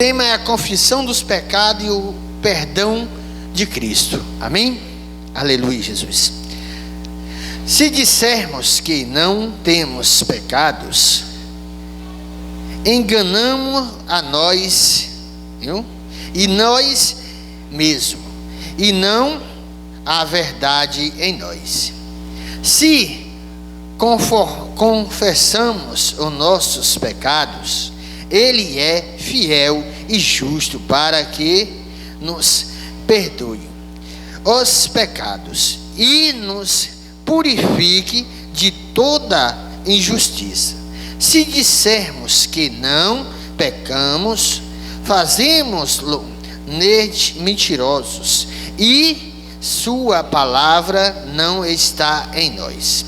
O tema é a confissão dos pecados e o perdão de Cristo. Amém? Aleluia, Jesus. Se dissermos que não temos pecados, enganamos a nós, viu? E nós mesmos, e não a verdade em nós. Se confessamos os nossos pecados, Ele é fiel e justo para que nos perdoe os pecados e nos purifique de toda injustiça. Se dissermos que não pecamos, fazemos-lo mentirosos e sua palavra não está em nós.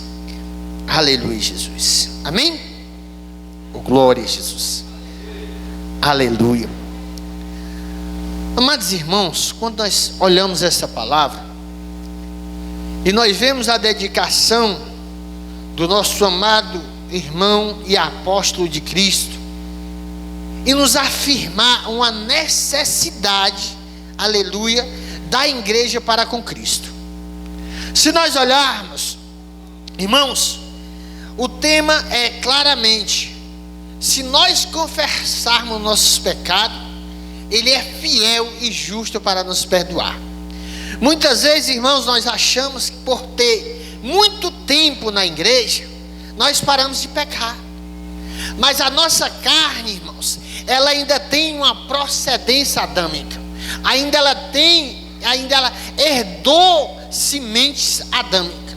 Aleluia, Jesus. Amém? Oh, glória a Jesus. Aleluia. Amados irmãos, quando nós olhamos essa palavra e nós vemos a dedicação do nosso amado irmão e apóstolo de Cristo, e nos afirmar uma necessidade, aleluia, da igreja para com Cristo. Se nós olharmos, irmãos, o tema é claramente: se nós confessarmos nossos pecados, Ele é fiel e justo para nos perdoar. Muitas vezes, irmãos, nós achamos que por ter muito tempo na igreja, nós paramos de pecar. Mas a nossa carne, irmãos, ela ainda tem uma procedência adâmica. Ainda ela herdou sementes adâmicas.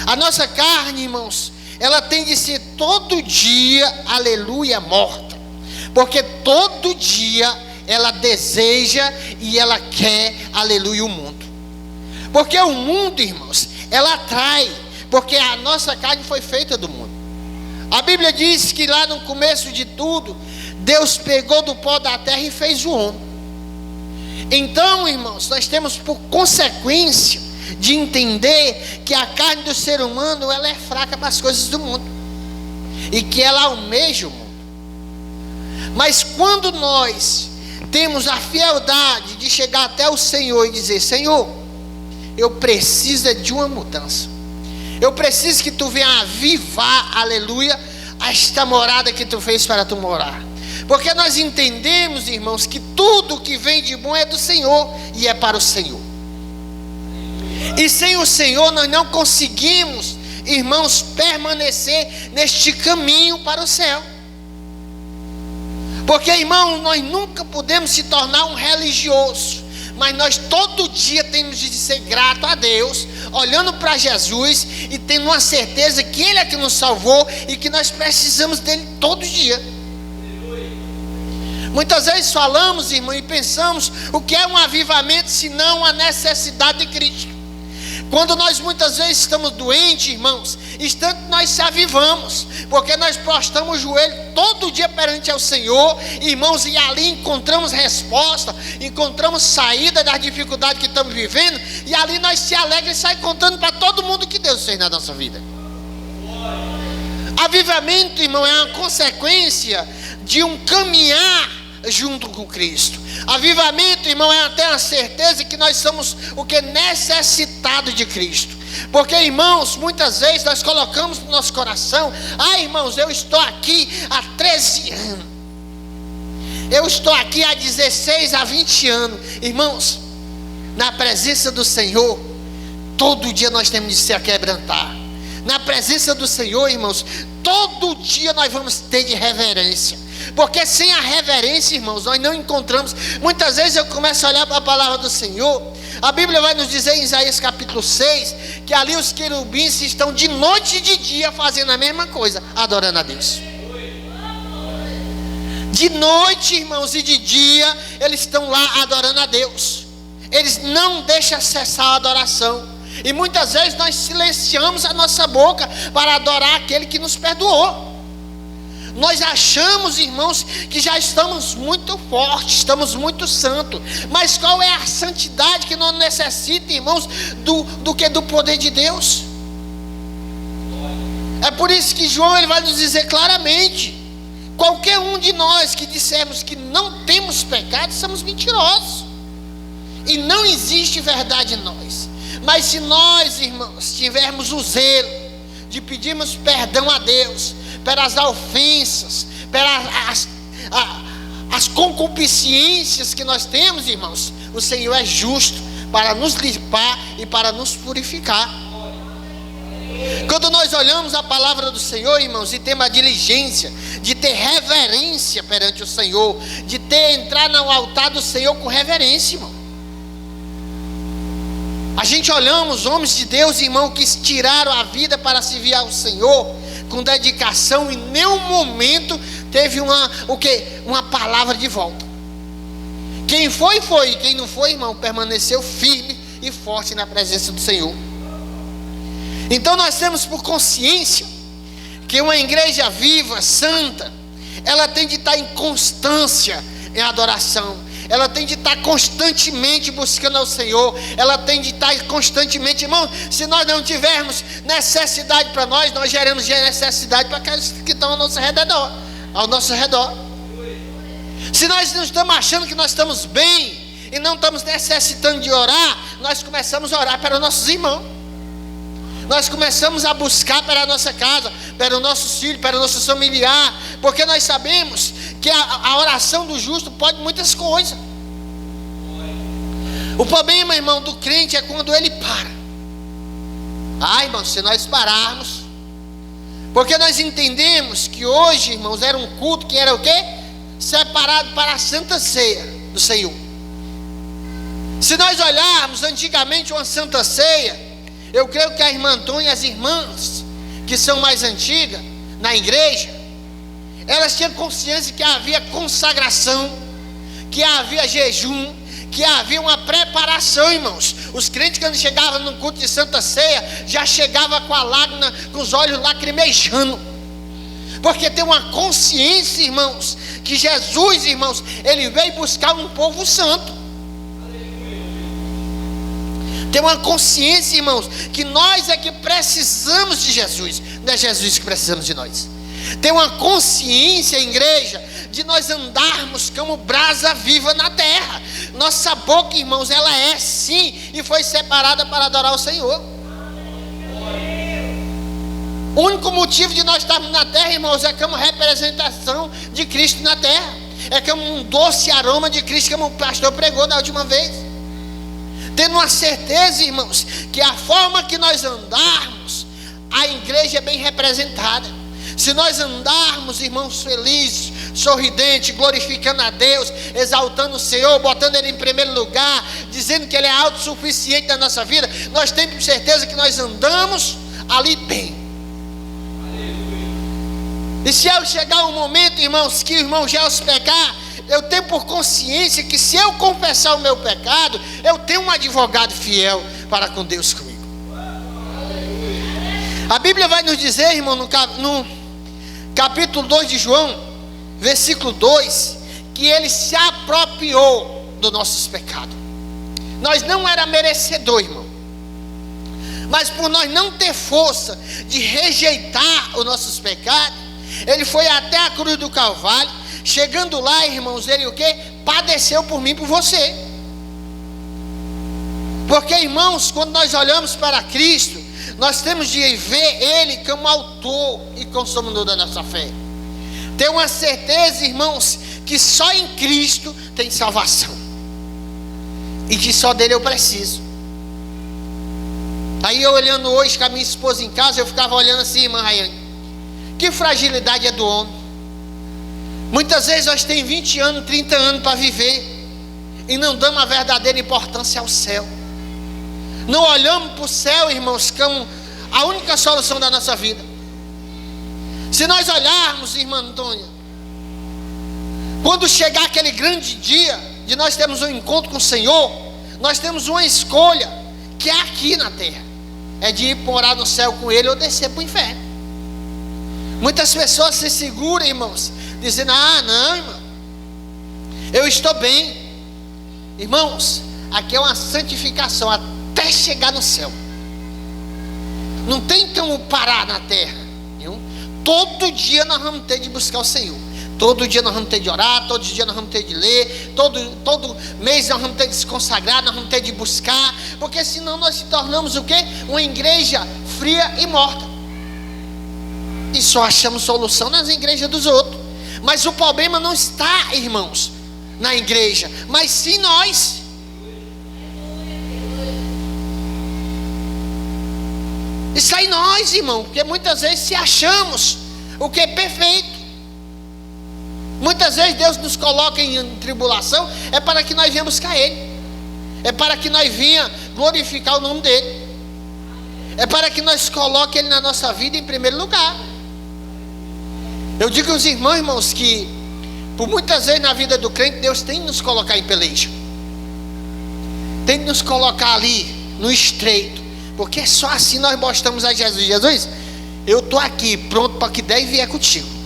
A nossa carne, irmãos, ela tem de ser todo dia, aleluia, morta. Porque todo dia ela deseja e ela quer, aleluia, o mundo. Porque o mundo, irmãos, ela atrai. Porque a nossa carne foi feita do mundo. A Bíblia diz que lá no começo de tudo, Deus pegou do pó da terra e fez o homem. Então, irmãos, nós temos por consequência de entender que a carne do ser humano, ela é fraca para as coisas do mundo, e que ela almeja o mundo. Mas quando nós temos a fialdade de chegar até o Senhor e dizer: Senhor, eu preciso de uma mudança, eu preciso que tu venha avivar, aleluia, esta morada que tu fez para tu morar. Porque nós entendemos, irmãos, que tudo que vem de bom é do Senhor e é para o Senhor. E sem o Senhor nós não conseguimos, irmãos, permanecer neste caminho para o céu. Porque, irmão, nós nunca podemos se tornar um religioso, mas nós todo dia temos de ser grato a Deus, olhando para Jesus e tendo uma certeza que Ele é que nos salvou e que nós precisamos dele todo dia. Muitas vezes falamos, irmão, e pensamos o que é um avivamento, senão a necessidade de Cristo. Quando nós muitas vezes estamos doentes, irmãos, instante nós se avivamos, porque nós prostramos o joelho todo dia perante ao Senhor, irmãos, e ali encontramos resposta, encontramos saída das dificuldades que estamos vivendo, e ali nós se alegramos e saímos contando para todo mundo que Deus fez na nossa vida. Avivamento, irmão, é uma consequência de um caminhar junto com Cristo. Avivamento, irmão, é até a certeza que nós somos o que? Necessitados de Cristo. Porque, irmãos, muitas vezes nós colocamos no nosso coração: irmãos, eu estou aqui há 13 anos, eu estou aqui há 16, há 20 anos. Irmãos, na presença do Senhor, todo dia nós temos de se aquebrantar. Na presença do Senhor, irmãos, todo dia nós vamos ter de reverência. Porque sem a reverência, irmãos, nós não encontramos. Muitas vezes eu começo a olhar para a palavra do Senhor. A Bíblia vai nos dizer em Isaías capítulo 6, que ali os querubins estão de noite e de dia fazendo a mesma coisa, adorando a Deus. De noite, irmãos, e de dia eles estão lá adorando a Deus. Eles não deixam cessar a adoração. E muitas vezes nós silenciamos a nossa boca para adorar aquele que nos perdoou. Nós achamos, irmãos, que já estamos muito fortes, estamos muito santos. Mas qual é a santidade que nós necessitamos, irmãos, do poder de Deus? É por isso que João ele vai nos dizer claramente Qualquer um de nós que dissermos que não temos pecado, somos mentirosos. E não existe verdade em nós. Mas se nós, irmãos, tivermos o zelo de pedirmos perdão a Deus pelas ofensas, pelas as concupiscências que nós temos, irmãos, o Senhor é justo para nos limpar e para nos purificar. Quando nós olhamos a palavra do Senhor, irmãos, e temos a diligência de ter reverência perante o Senhor, de entrar no altar do Senhor com reverência, irmão. A gente olhamos homens de Deus, irmão, que tiraram a vida para servir ao Senhor com dedicação, e em nenhum momento teve uma palavra de volta. Quem foi, foi. Quem não foi, irmão, permaneceu firme e forte na presença do Senhor. Então nós temos por consciência que uma igreja viva, santa, ela tem de estar em constância em adoração. Ela tem de estar constantemente buscando ao Senhor. Ela tem de estar constantemente, irmão. Se nós não tivermos necessidade para nós, nós geramos necessidade para aqueles que estão ao nosso redor. Se nós não estamos achando que nós estamos bem e não estamos necessitando de orar, nós começamos a orar para os nossos irmãos. Nós começamos a buscar para a nossa casa, para os nossos filhos, para o nosso familiar, porque nós sabemos que a oração do justo pode muitas coisas. O problema, irmão, do crente é quando ele para. Irmão, se nós pararmos, porque nós entendemos que hoje, irmãos, era um culto que era o quê? Separado para a Santa Ceia do Senhor. Se nós olharmos antigamente uma Santa Ceia, eu creio que a irmã Antônia e as irmãs que são mais antigas na igreja, elas tinham consciência que havia consagração, que havia jejum, que havia uma preparação, irmãos. Os crentes, quando chegavam no culto de Santa Ceia, já chegavam com a lágrima, com os olhos lacrimejando, porque tem uma consciência, irmãos, que Jesus, irmãos, ele veio buscar um povo santo. Tem uma consciência, irmãos, que nós é que precisamos de Jesus, não é Jesus que precisamos de nós. Tem uma consciência, igreja, de nós andarmos como brasa viva na terra. Nossa boca, irmãos, ela é sim, e foi separada para adorar o Senhor. O único motivo de nós estarmos na terra, irmãos, é como representação de Cristo na terra. É como um doce aroma de Cristo, como o pastor pregou na última vez. Tendo uma certeza, irmãos, que a forma que nós andarmos, a igreja é bem representada. Se nós andarmos, irmãos, felizes, sorridentes, glorificando a Deus, exaltando o Senhor, botando Ele em primeiro lugar, dizendo que Ele é autossuficiente na nossa vida, nós temos certeza que nós andamos ali bem. E se eu chegar um momento, irmãos, que o irmão Gelson pecar, eu tenho por consciência que se eu confessar o meu pecado, eu tenho um advogado fiel para com Deus comigo. A Bíblia vai nos dizer, irmão, no capítulo 2 de João, versículo 2, que Ele se apropriou dos nossos pecados. Nós não era merecedor, irmão, mas por nós não ter força de rejeitar os nossos pecados, Ele foi até a cruz do Calvário. Chegando lá, irmãos, Ele o quê? Padeceu por mim e por você. Porque, irmãos, quando nós olhamos para Cristo, nós temos de ver Ele como autor e consumador da nossa fé. Ter uma certeza, irmãos, que só em Cristo tem salvação, e que só dele eu preciso. Aí eu olhando hoje com a minha esposa em casa, eu ficava olhando assim, irmã Rayane, que fragilidade é do homem. Muitas vezes nós temos 20 anos, 30 anos para viver, e não damos a verdadeira importância ao céu. Não olhamos para o céu, irmãos, como a única solução da nossa vida. Se nós olharmos, irmã Antônia, quando chegar aquele grande dia de nós termos um encontro com o Senhor, nós temos uma escolha, que é aqui na terra, é de ir morar no céu com Ele ou descer para o inferno. Muitas pessoas se seguram, irmãos, dizendo, não, irmão, eu estou bem. Irmãos, aqui é uma santificação até chegar no céu. Não tem como parar na terra, viu? Todo dia nós vamos ter de buscar o Senhor. Todo dia nós vamos ter de orar, todo dia nós vamos ter de ler, todo mês nós vamos ter de se consagrar, nós vamos ter de buscar, porque senão nós se tornamos o quê? Uma igreja fria e morta. E só achamos solução nas igrejas dos outros. Mas o problema não está, irmãos, na igreja, mas sim nós. Está em nós, irmão, porque muitas vezes se achamos o que é perfeito. Muitas vezes Deus nos coloca em tribulação, é para que nós venhamos buscar Ele, é para que nós venha glorificar o nome dEle, é para que nós coloque Ele na nossa vida em primeiro lugar. Eu digo aos irmãos, que por muitas vezes na vida do crente, Deus tem que nos colocar em peleja, tem que nos colocar ali no estreito, porque só assim nós mostramos a Jesus: Jesus, eu estou aqui pronto para que der e vier contigo.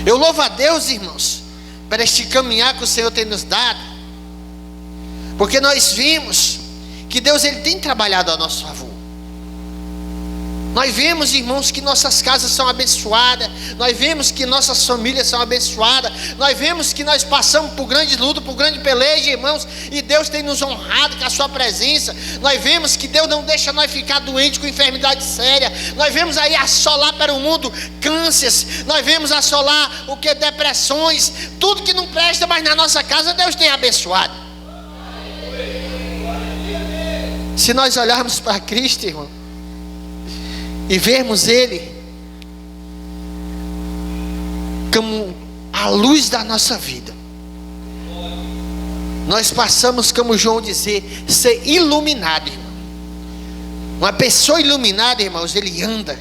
Eu louvo a Deus, irmãos, para este caminhar que o Senhor tem nos dado, porque nós vimos que Deus, Ele tem trabalhado a nosso favor. Nós vemos, irmãos, que nossas casas são abençoadas, nós vemos que nossas famílias são abençoadas, nós vemos que nós passamos por grande luta, por grande peleja, irmãos, e Deus tem nos honrado com a sua presença. Nós vemos que Deus não deixa nós ficar doentes com enfermidade séria. Nós vemos aí assolar para o mundo cânceres, nós vemos assolar o que? Depressões, tudo que não presta, mas na nossa casa Deus tem abençoado. Se nós olharmos para Cristo, irmão, e vermos Ele como a luz da nossa vida, nós passamos, como João dizer, ser iluminado, irmão. Uma pessoa iluminada, irmãos, ele anda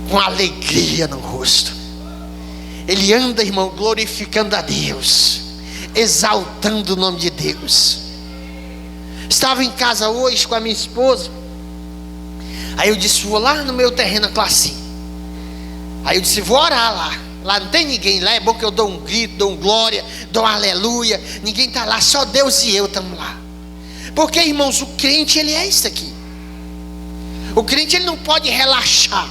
com alegria no rosto, ele anda, irmão, glorificando a Deus, exaltando o nome de Deus. Estava em casa hoje com a minha esposa. Aí eu disse: vou lá no meu terreno, classe. Aí eu disse: vou orar lá. Lá não tem ninguém, lá é bom que eu dou um grito, dou um glória, dou um aleluia. Ninguém está lá, só Deus e eu estamos lá. Porque, irmãos, o crente, ele é isso aqui. O crente, ele não pode relaxar.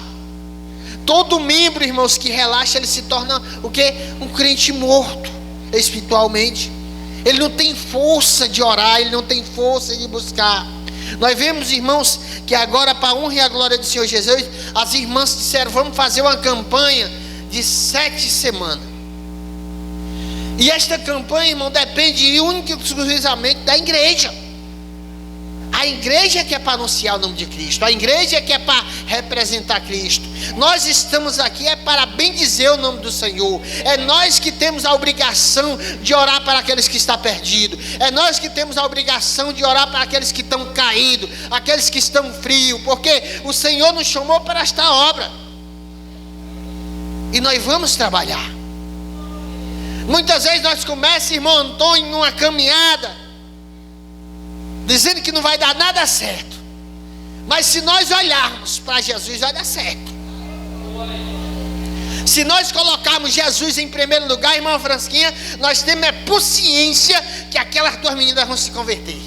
Todo membro, irmãos, que relaxa, ele se torna o quê? Um crente morto espiritualmente. Ele não tem força de orar, ele não tem força de buscar. Nós vemos, irmãos, que agora, para a honra e a glória do Senhor Jesus, as irmãs disseram: vamos fazer uma campanha de 7 semanas. E esta campanha, irmão, depende única e exclusivamente da igreja. A igreja que é para anunciar o nome de Cristo, a igreja que é para representar Cristo. Nós estamos aqui é para bendizer o nome do Senhor. É nós que temos a obrigação de orar para aqueles que estão perdidos. É nós que temos a obrigação de orar para aqueles que estão caídos, aqueles que estão frios, porque o Senhor nos chamou para esta obra. E nós vamos trabalhar. Muitas vezes nós começamos, irmão Antônio, numa caminhada, dizendo que não vai dar nada certo. Mas se nós olharmos para Jesus, vai dar certo. Se nós colocarmos Jesus em primeiro lugar, irmã Fransquinha, nós temos a consciência que aquelas 2 meninas vão se converter.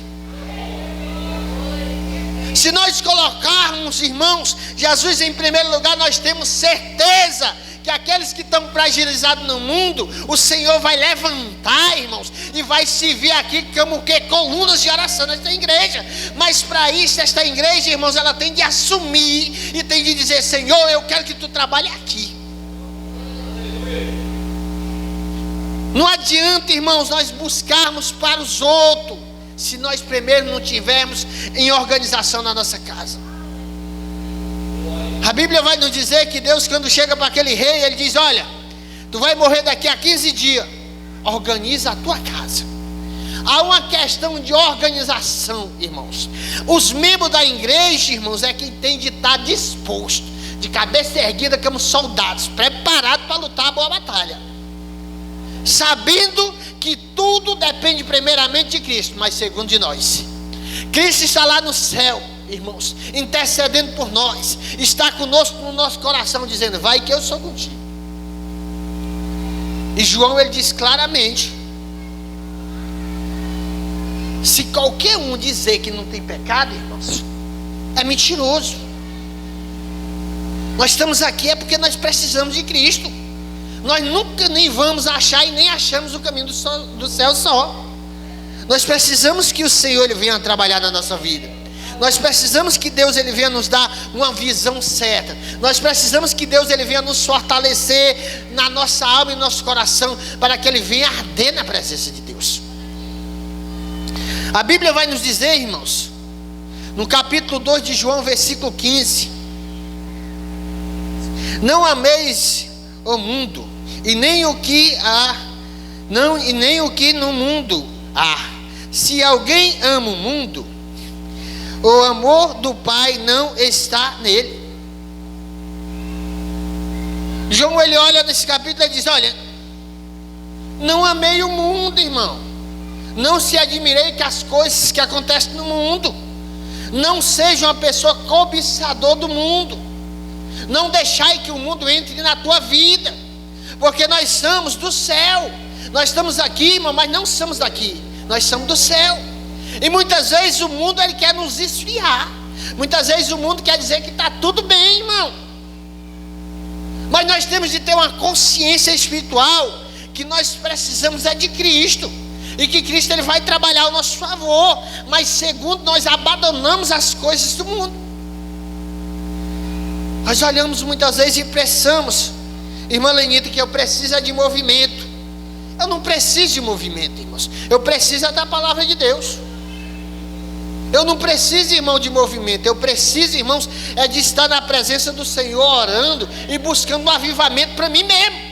Se nós colocarmos, irmãos, Jesus em primeiro lugar, nós temos certeza que aqueles que estão fragilizados no mundo, o Senhor vai levantar, irmãos, e vai se vir aqui como que colunas de oração nesta igreja. Mas para isso, esta igreja, irmãos, ela tem de assumir e tem de dizer: Senhor, eu quero que tu trabalhe aqui. Não adianta, irmãos, nós buscarmos para os outros, se nós primeiro não tivermos em organização na nossa casa. A Bíblia vai nos dizer que Deus, quando chega para aquele rei, ele diz: olha, tu vai morrer daqui a 15 dias, organiza a tua casa. Há uma questão de organização, irmãos. Os membros da igreja, irmãos, é quem tem de estar disposto, de cabeça erguida como soldados, preparados para lutar a boa batalha, sabendo que tudo depende primeiramente de Cristo, mas segundo de nós. Cristo está lá no céu, irmãos, intercedendo por nós, está conosco no nosso coração, dizendo: vai que eu sou contigo. E João, ele diz claramente: se qualquer um dizer que não tem pecado, irmãos, é mentiroso. Nós estamos aqui é porque nós precisamos de Cristo. nós nunca nem vamos achar e nem achamos o caminho do céu só. Nós precisamos que o Senhor ele venha trabalhar na nossa vida. Nós precisamos que Deus ele venha nos dar uma visão certa. Nós precisamos que Deus ele venha nos fortalecer na nossa alma e no nosso coração, para que ele venha arder na presença de Deus. A Bíblia vai nos dizer, irmãos, no capítulo 2 de João, versículo 15: não ameis o mundo, e nem o que há, não, e nem o que no mundo há. Se alguém ama o mundo, o amor do Pai não está nele. João ele olha nesse capítulo e diz: olha, não amei o mundo, irmão. Não se admirei com as coisas que acontecem no mundo. Não seja uma pessoa cobiçador do mundo. Não deixai que o mundo entre na tua vida, porque nós somos do céu. Nós estamos aqui, irmão, mas não somos daqui. Nós somos do céu. E muitas vezes o mundo ele quer nos esfriar. Muitas vezes o mundo quer dizer que está tudo bem, irmão. Mas nós temos de ter uma consciência espiritual que nós precisamos é de Cristo, e que Cristo ele vai trabalhar ao nosso favor. Mas segundo, nós abandonamos as coisas do mundo. Nós olhamos muitas vezes e pensamos, irmã Lenita, que eu preciso de movimento. Eu não preciso de movimento, irmãos. Eu preciso da palavra de Deus. Eu não preciso, irmão, de movimento. Eu preciso, irmãos, é de estar na presença do Senhor, orando e buscando um avivamento para mim mesmo.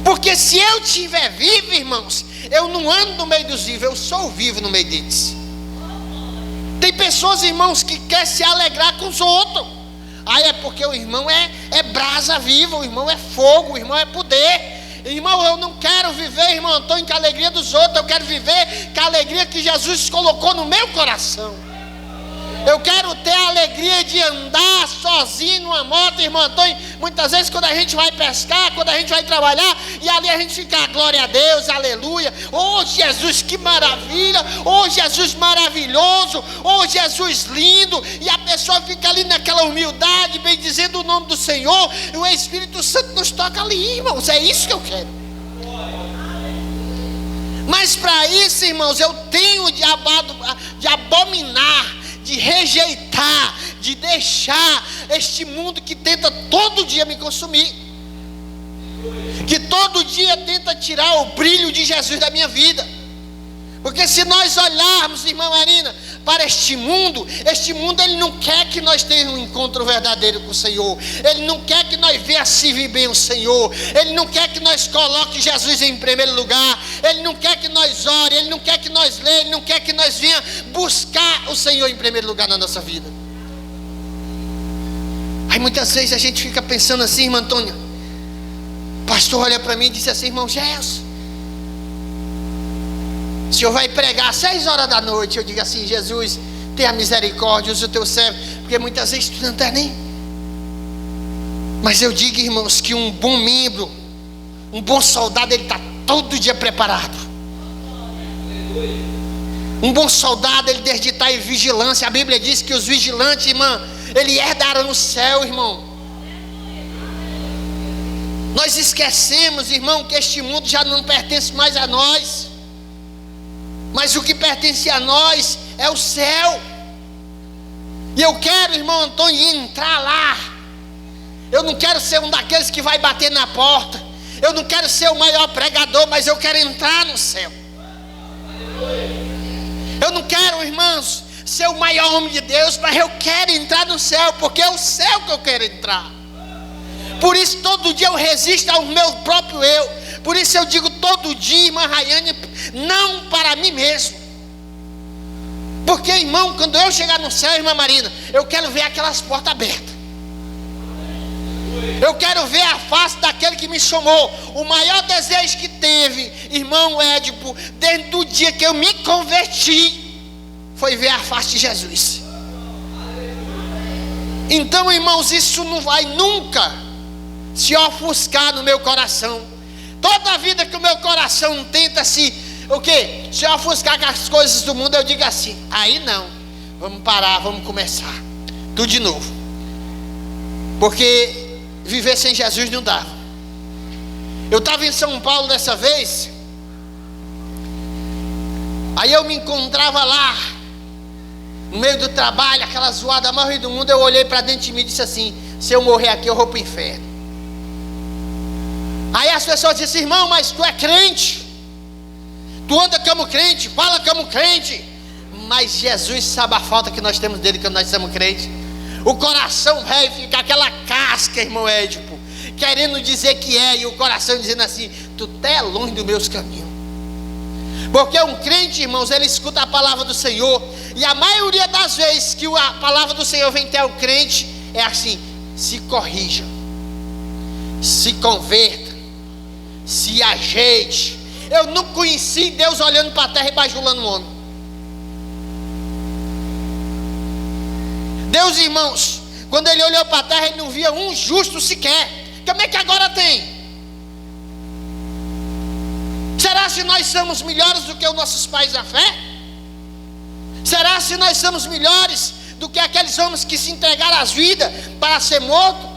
Porque se eu estiver vivo, irmãos, eu não ando no meio dos vivos, eu sou vivo no meio deles. Tem pessoas, irmãos, que querem se alegrar com os outros. Aí é porque o irmão é brasa viva, o irmão é fogo, o irmão é poder. Irmão, eu não quero viver, irmão Antônio, com a alegria dos outros. Eu quero viver com a alegria que Jesus colocou no meu coração. Eu quero ter a alegria de andar sozinho numa moto, irmão Antônio. Muitas vezes quando a gente vai pescar, quando a gente vai trabalhar, e ali a gente fica, glória a Deus, aleluia. Oh Jesus, que maravilha. Oh Jesus maravilhoso. Oh Jesus lindo. E a pessoa fica ali naquela humildade, bem dizendo o nome do Senhor. E o Espírito Santo nos toca ali, irmãos. É isso que eu quero. Mas para isso, irmãos, eu tenho de abominar, de rejeitar, de deixar este mundo que tenta todo dia me consumir, que todo dia tenta tirar o brilho de Jesus da minha vida. Porque se nós olharmos, irmã Marina, para este mundo ele não quer que nós tenhamos um encontro verdadeiro com o Senhor. Ele não quer que nós venhamos servir bem o Senhor. Ele não quer que nós coloque Jesus em primeiro lugar. Ele não quer que nós ore, ele não quer que nós leia, ele não quer que nós venhamos buscar o Senhor em primeiro lugar na nossa vida. Aí muitas vezes a gente fica pensando assim, irmã Antônia. O pastor olha para mim e diz assim: irmão Gerson, o Senhor vai pregar às 6 horas da noite. Eu digo assim: Jesus, tenha misericórdia, usa o teu servo. Porque muitas vezes tu não está nem. Mas eu digo, irmãos, que um bom membro, um bom soldado, ele está todo dia preparado. Um bom soldado, ele desde estar em vigilância. A Bíblia diz que os vigilantes, irmã, ele herdarão o céu, irmão. Nós esquecemos, irmão, que este mundo já não pertence mais a nós. Mas o que pertence a nós é o céu. E eu quero, irmão Antônio, entrar lá. Eu não quero ser um daqueles que vai bater na porta. Eu não quero ser o maior pregador, mas eu quero entrar no céu. Eu não quero, irmãos, ser o maior homem de Deus, mas eu quero entrar no céu, porque é o céu que eu quero entrar. Por isso todo dia eu resisto ao meu próprio eu. Por isso eu digo todo dia, irmã Rayane, não para mim mesmo. Porque, irmão, quando eu chegar no céu, irmã Marina, eu quero ver aquelas portas abertas. Eu quero ver a face daquele que me chamou. O maior desejo que teve, irmão Édipo, desde o dia que eu me converti, foi ver a face de Jesus. Então, irmãos, isso não vai nunca se ofuscar no meu coração. Toda a vida que o meu coração tenta se ofuscar com as coisas do mundo, eu digo assim: aí não, vamos parar, vamos começar tudo de novo. Porque viver sem Jesus não dá. Eu estava em São Paulo dessa vez. Aí eu me encontrava lá, no meio do trabalho, aquela zoada maior do mundo. Eu olhei para dentro de mim e disse assim: se eu morrer aqui, eu vou para o inferno. Aí as pessoas dizem: irmão, mas tu é crente, tu anda como crente, fala como crente. Mas Jesus sabe a falta que nós temos dele quando nós somos crentes. O coração velho fica aquela casca, irmão Édipo, querendo dizer que é, e o coração dizendo assim: tu é longe dos meus caminhos. Porque um crente, irmãos, ele escuta a palavra do Senhor, e a maioria das vezes que a palavra do Senhor vem até o crente, é assim: se corrija, se converta, se ajeite. Eu nunca conheci Deus olhando para a terra e bajulando o homem. Deus, irmãos, quando ele olhou para a terra, ele não via um justo sequer. Como é que agora tem? Será se nós somos melhores do que os nossos pais da fé? Será se nós somos melhores do que aqueles homens que se entregaram às vidas para ser morto?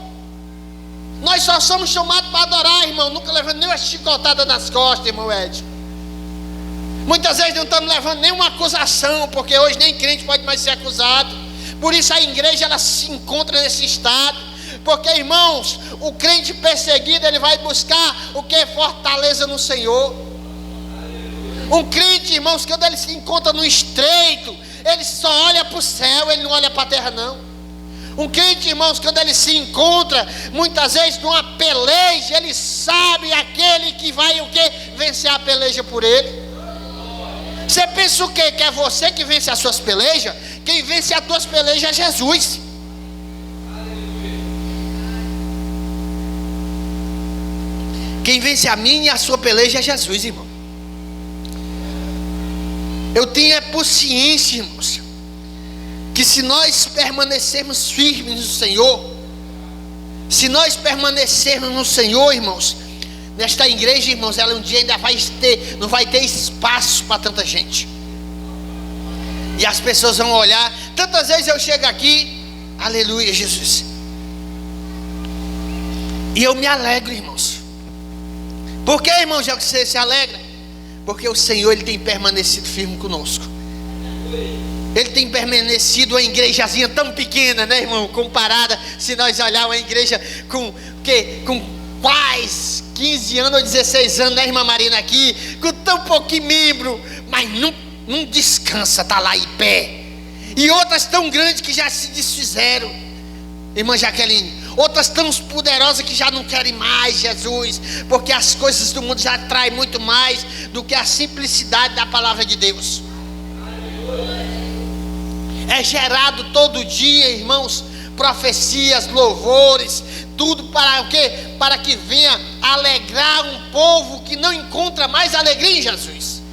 Nós só somos chamados para adorar, irmão, nunca levando nem uma chicotada nas costas, irmão Ed. Muitas vezes não estamos levando nenhuma acusação, porque hoje nem crente pode mais ser acusado. Por isso a igreja, ela se encontra nesse estado. Porque, irmãos, o crente perseguido, ele vai buscar o que? Fortaleza no Senhor. Um crente, irmãos, quando ele se encontra no estreito, ele só olha para o céu, ele não olha para a terra, não. Um crente, irmãos, quando ele se encontra muitas vezes numa peleja, ele sabe aquele que vai o quê? Vencer a peleja por ele. Você pensa o quê? Que é você que vence as suas pelejas? Quem vence as tuas pelejas é Jesus. Quem vence a minha e a sua peleja é Jesus, irmão. Eu tenho por ciência, irmãos, que se nós permanecermos firmes no Senhor, se nós permanecermos no Senhor, irmãos, nesta igreja, irmãos, ela um dia ainda não vai ter espaço para tanta gente. E as pessoas vão olhar. Tantas vezes eu chego aqui, aleluia, Jesus, e eu me alegro, irmãos. Por que, irmão, já que você se alegra? Porque o Senhor, ele tem permanecido firme conosco. Ele tem permanecido uma igrejazinha tão pequena, né, irmão? Comparada, se nós olharmos uma igreja com quase 15 anos ou 16 anos, né, irmã Marina, aqui, com tão pouquinho membro, mas não descansa, está lá em pé. E outras tão grandes que já se desfizeram, irmã Jaqueline. Outras tão poderosas que já não querem mais Jesus, porque as coisas do mundo já atraem muito mais do que a simplicidade da palavra de Deus. É gerado todo dia, irmãos, profecias, louvores, tudo para o quê? Para que venha alegrar um povo que não encontra mais alegria em Jesus.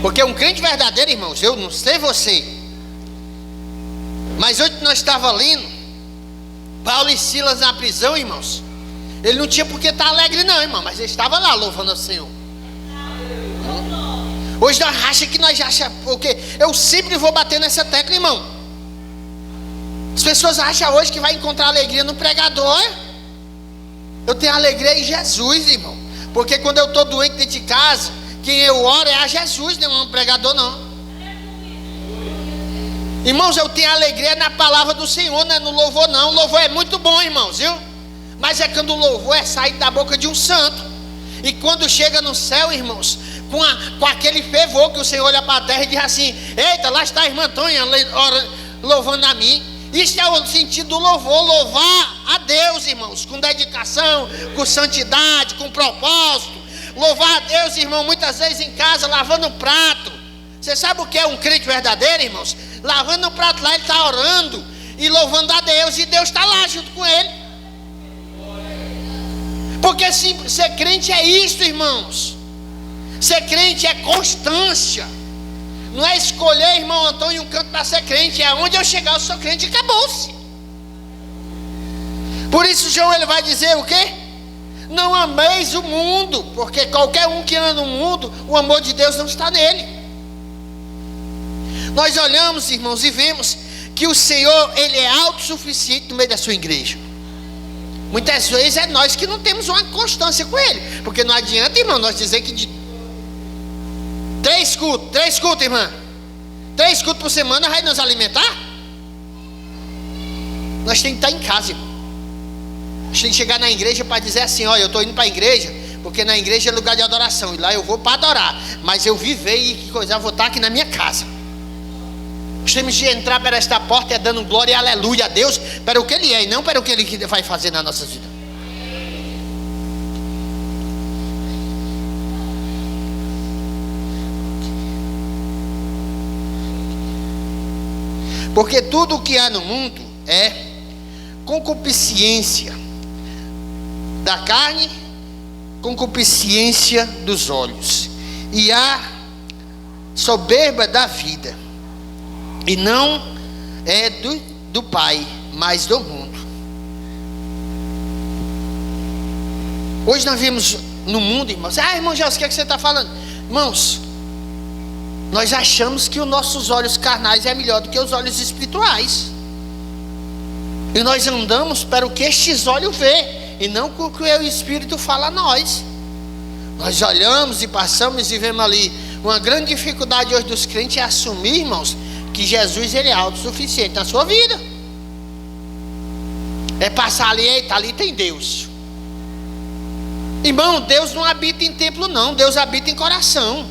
Porque um crente verdadeiro, irmãos, eu não sei você, mas hoje nós estávamos lendo Paulo e Silas na prisão, irmãos. Ele não tinha por que estar alegre não, irmão, mas ele estava lá louvando ao Senhor. Hoje nós achamos que nós achamos, porque eu sempre vou bater nessa tecla, irmão. As pessoas acham hoje que vai encontrar alegria no pregador. Eu tenho alegria em Jesus, irmão. Porque quando eu estou doente dentro de casa, quem eu oro é a Jesus, não é um pregador não. Irmãos, eu tenho alegria na palavra do Senhor, não é no louvor não. O louvor é muito bom, irmãos, viu? Mas é quando o louvor é sair da boca de um santo. E quando chega no céu, irmãos, com aquele fervor que o Senhor olha para a terra e diz assim: eita, lá está a irmã Antônia louvando a mim. Isso é o sentido do louvor, louvar a Deus, irmãos, com dedicação, com santidade, com propósito. Louvar a Deus, irmão, muitas vezes em casa, lavando o prato. Você sabe o que é um crente verdadeiro, irmãos? Lavando o prato lá, ele está orando e louvando a Deus, e Deus está lá junto com ele. Porque ser crente é isso, irmãos. Ser crente é constância. Não é escolher, irmão Antônio, um canto para ser crente. É onde eu chegar eu sou crente e acabou-se. Por isso João, ele vai dizer o quê? Não ameis o mundo, porque qualquer um que anda no mundo, o amor de Deus não está nele. Nós olhamos, irmãos, e vemos que o Senhor, ele é autossuficiente no meio da sua igreja. Muitas vezes é nós que não temos uma constância com Ele. Porque não adianta, irmão, nós dizer que de 3 cultos, irmã, 3 cultos por semana vai nos alimentar? Nós temos que estar em casa, irmão. A gente tem que chegar na igreja para dizer assim: olha, eu estou indo para a igreja, porque na igreja é lugar de adoração, e lá eu vou para adorar, mas eu vivei e que coisa, eu vou estar aqui na minha casa. Nós temos de entrar para esta porta dando glória e aleluia a Deus para o que Ele é, e não para o que Ele vai fazer na nossa vida. Porque tudo o que há no mundo é concupiscência da carne, concupiscência dos olhos, e a soberba da vida, e não é do Pai, mas do mundo. Hoje nós vemos no mundo, irmãos. Irmão Gelson, o que é que você está falando? Irmãos, nós achamos que os nossos olhos carnais é melhor do que os olhos espirituais, e nós andamos para o que estes olhos vê, e não com o que o Espírito fala a nós. Nós olhamos e passamos e vemos ali uma grande dificuldade hoje dos crentes é assumir, irmãos, que Jesus ele é autossuficiente na sua vida. É passar ali, eita, ali tem Deus. Irmão, Deus não habita em templo não, Deus habita em coração.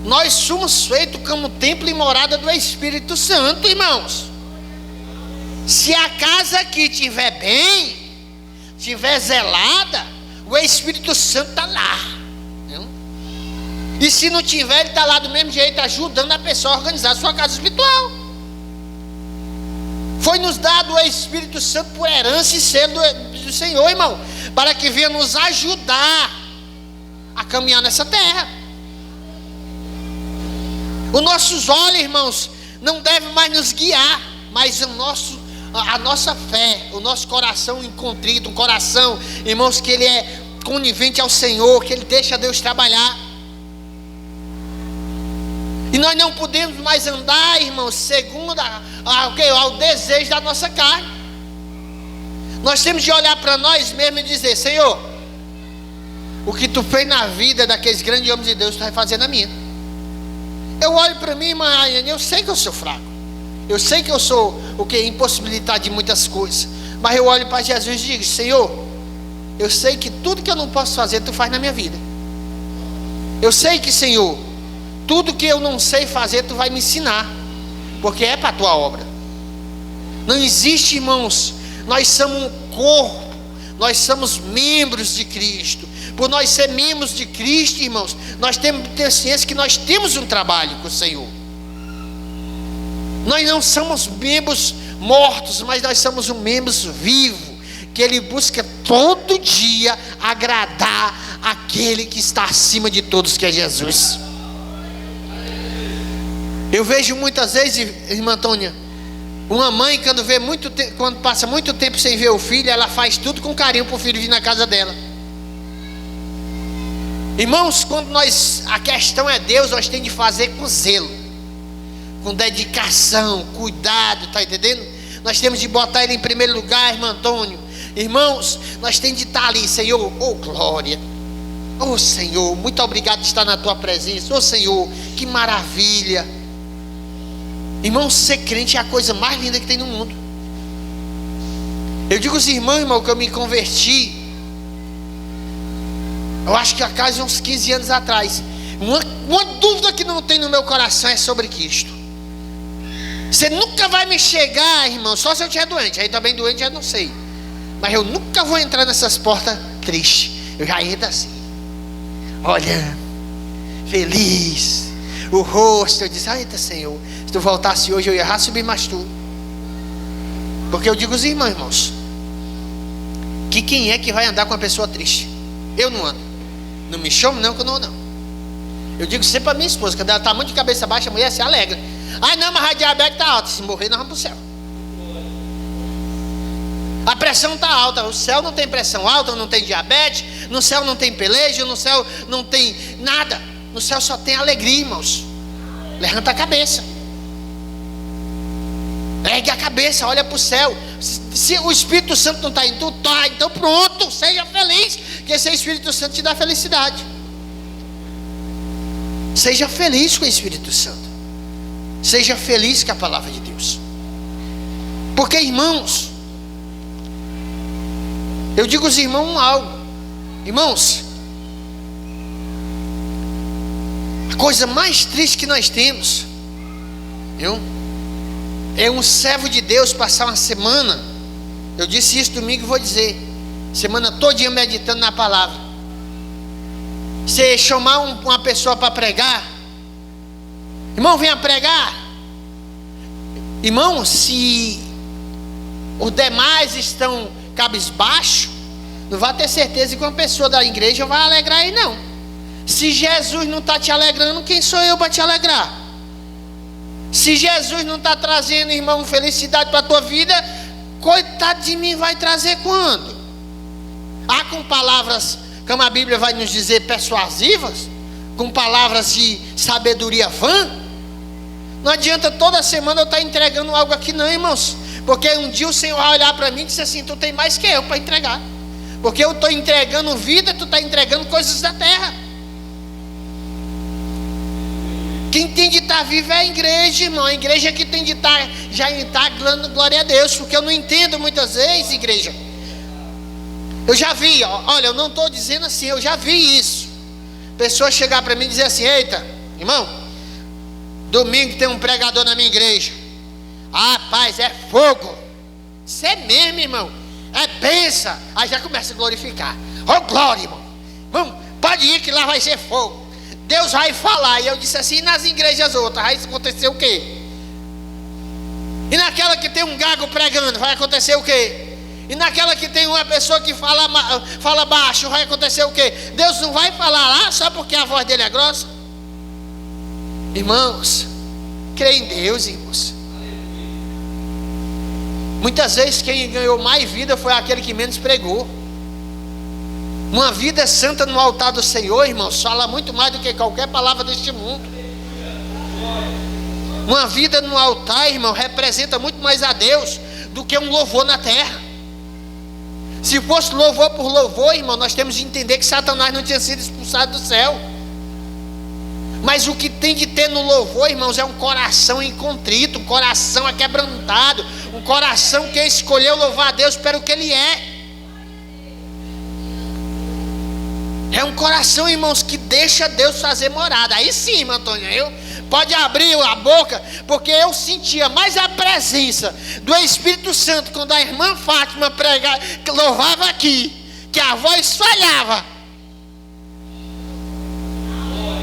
Nós somos feitos como templo e morada do Espírito Santo, irmãos. Se a casa aqui estiver bem, estiver zelada, o Espírito Santo está lá, não? E se não tiver, ele está lá do mesmo jeito, ajudando a pessoa a organizar a sua casa espiritual. Foi nos dado o Espírito Santo por herança e selo do Senhor, irmão, para que venha nos ajudar a caminhar nessa terra. Os nossos olhos, irmãos, não devem mais nos guiar, mas a nossa fé, o nosso coração incontrito, um coração, irmãos, que ele é conivente ao Senhor, que ele deixa Deus trabalhar. E nós não podemos mais andar, irmãos, segundo ao desejo da nossa carne. Nós temos de olhar para nós mesmos e dizer: Senhor, o que tu fez na vida daqueles grandes homens de Deus, tu vai fazer na minha. Eu olho para mim, irmã Rayane, eu sei que eu sou fraco, eu sei que eu sou impossibilitado de muitas coisas, mas eu olho para Jesus e digo: Senhor, eu sei que tudo que eu não posso fazer, tu faz na minha vida. Eu sei que, Senhor, tudo que eu não sei fazer, tu vai me ensinar, porque é para a tua obra. Não existe, irmãos, nós somos um corpo, nós somos membros de Cristo. Por nós ser membros de Cristo, irmãos, nós temos que ter ciência que nós temos um trabalho com o Senhor. Nós não somos membros mortos, mas nós somos um membros vivo, que ele busca todo dia agradar aquele que está acima de todos, que é Jesus. Eu vejo muitas vezes, irmã Antônia, uma mãe quando passa muito tempo sem ver o filho, ela faz tudo com carinho para o filho vir na casa dela. Irmãos, quando a questão é Deus, nós temos de fazer com zelo, com dedicação, cuidado, está entendendo? Nós temos de botar ele em primeiro lugar, irmão Antônio. Irmãos, nós temos de estar ali: Senhor, oh glória, oh Senhor, muito obrigado de estar na tua presença, oh Senhor, que maravilha. Irmãos, ser crente é a coisa mais linda que tem no mundo. Eu digo aos irmãos, irmão, que eu me converti, eu acho que há quase uns 15 anos atrás. Uma dúvida que não tem no meu coração é sobre Cristo. Você nunca vai me chegar, irmão, só se eu estiver doente. Aí também doente, eu não sei. Mas eu nunca vou entrar nessas portas tristes. Eu já entro assim, olhando, feliz, o rosto. Eu disse: eita Senhor, se tu voltasse hoje, eu ia subir mais tu. Porque eu digo aos irmãos, que quem é que vai andar com uma pessoa triste? Eu não ando. Não me chamo não, que eu não ando. Eu digo sempre para minha esposa, quando ela está muito de cabeça baixa, a mulher se alegra. Não, mas a diabetes está alta, se morrer nós vamos para o céu. A pressão está alta, o céu não tem pressão alta, não tem diabetes, no céu não tem pelejo, no céu não tem nada, no céu só tem alegria, irmãos. Levanta a cabeça. Ergue a cabeça, olha para o céu. Se o Espírito Santo não está em tu, tá, então pronto, seja feliz, que esse Espírito Santo te dá felicidade. Seja feliz com o Espírito Santo. Seja feliz com a palavra de Deus. Porque, irmãos, eu digo aos irmãos algo. Irmãos, a coisa mais triste que nós temos, é um servo de Deus passar uma semana, eu disse isso domingo e vou dizer, semana todinha meditando na palavra. Você chamar uma pessoa para pregar, irmão, venha pregar. Irmão, se os demais estão cabisbaixo, não vai ter certeza que uma pessoa da igreja vai alegrar aí não. Se Jesus não está te alegrando, quem sou eu para te alegrar? Se Jesus não está trazendo, irmão, felicidade para a tua vida, coitado de mim, vai trazer quando? Com palavras, como a Bíblia vai nos dizer, persuasivas, com palavras de sabedoria vã. Não adianta toda semana eu estar entregando algo aqui não, irmãos, porque um dia o Senhor vai olhar para mim e dizer assim: tu tem mais que eu para entregar, porque eu estou entregando vida, tu está entregando coisas da terra. Quem tem de estar vivo é a igreja, irmão. A igreja que tem de estar, já está dando glória a Deus. Porque eu não entendo muitas vezes, igreja. Eu já vi, olha, eu não estou dizendo assim, eu já vi isso. Pessoas chegar para mim e dizer assim: eita, irmão, domingo tem um pregador na minha igreja. Rapaz, é fogo. Isso é mesmo, irmão. É bênção. Aí já começa a glorificar. Glória, irmão. Vamos, pode ir que lá vai ser fogo. Deus vai falar. E eu disse assim: e nas igrejas outras vai acontecer o quê? E naquela que tem um gago pregando, vai acontecer o quê? E naquela que tem uma pessoa que fala baixo, vai acontecer o quê? Deus não vai falar lá só porque a voz dele é grossa? Irmãos, crê em Deus, irmãos. Muitas vezes quem ganhou mais vida foi aquele que menos pregou. Uma vida santa no altar do Senhor, irmãos, fala muito mais do que qualquer palavra deste mundo. Uma vida no altar, irmão, representa muito mais a Deus do que um louvor na terra. Se fosse louvor por louvor, irmão, nós temos de entender que Satanás não tinha sido expulsado do céu. Mas o que tem de ter no louvor, irmãos, é um coração incontrito, um coração aquebrantado, um coração que escolheu louvar a Deus pelo que Ele é. É um coração, irmãos, que deixa Deus fazer morada. Aí sim, irmão Antônio, pode abrir a boca, porque eu sentia mais a presença do Espírito Santo quando a irmã Fátima louvava aqui, que a voz falhava.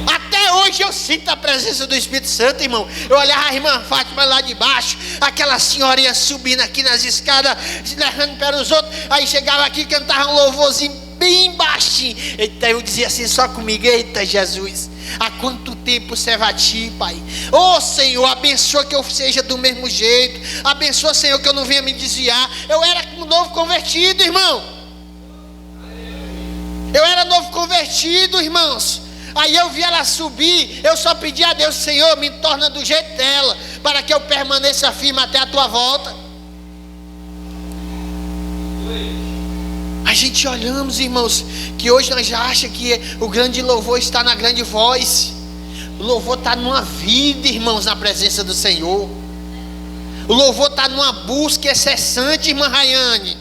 Até hoje eu sinto a presença do Espírito Santo, irmão. Eu olhava a irmã Fátima lá de baixo, aquela senhorinha subindo aqui nas escadas, se levando para os outros, aí chegava aqui e cantava um louvorzinho bem baixinho. Então eu dizia assim só comigo: eita Jesus, há quanto tempo serve a ti, Pai? Senhor, abençoa que eu seja do mesmo jeito. Abençoa, Senhor, que eu não venha me desviar. Eu era um novo convertido, irmão. Eu era novo convertido, irmãos. Aí eu vi ela subir, eu só pedi a Deus: Senhor, me torna do jeito dela, para que eu permaneça firme até a tua volta. A gente olhamos, irmãos, que hoje nós já achamos que o grande louvor está na grande voz. O louvor está numa vida, irmãos, na presença do Senhor. O louvor está numa busca incessante, irmã Rayane.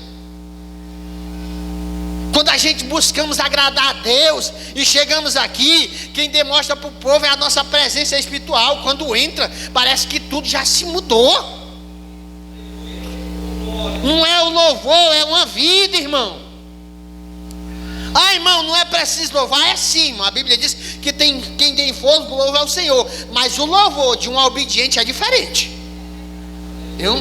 Quando a gente buscamos agradar a Deus e chegamos aqui, quem demonstra para o povo é a nossa presença espiritual. Quando entra, parece que tudo já se mudou. Não é o louvor, é uma vida, irmão. Irmão, não é preciso louvar. É sim, irmão. A Bíblia diz que quem tem fogo louva ao Senhor. Mas o louvor de um obediente é diferente, viu?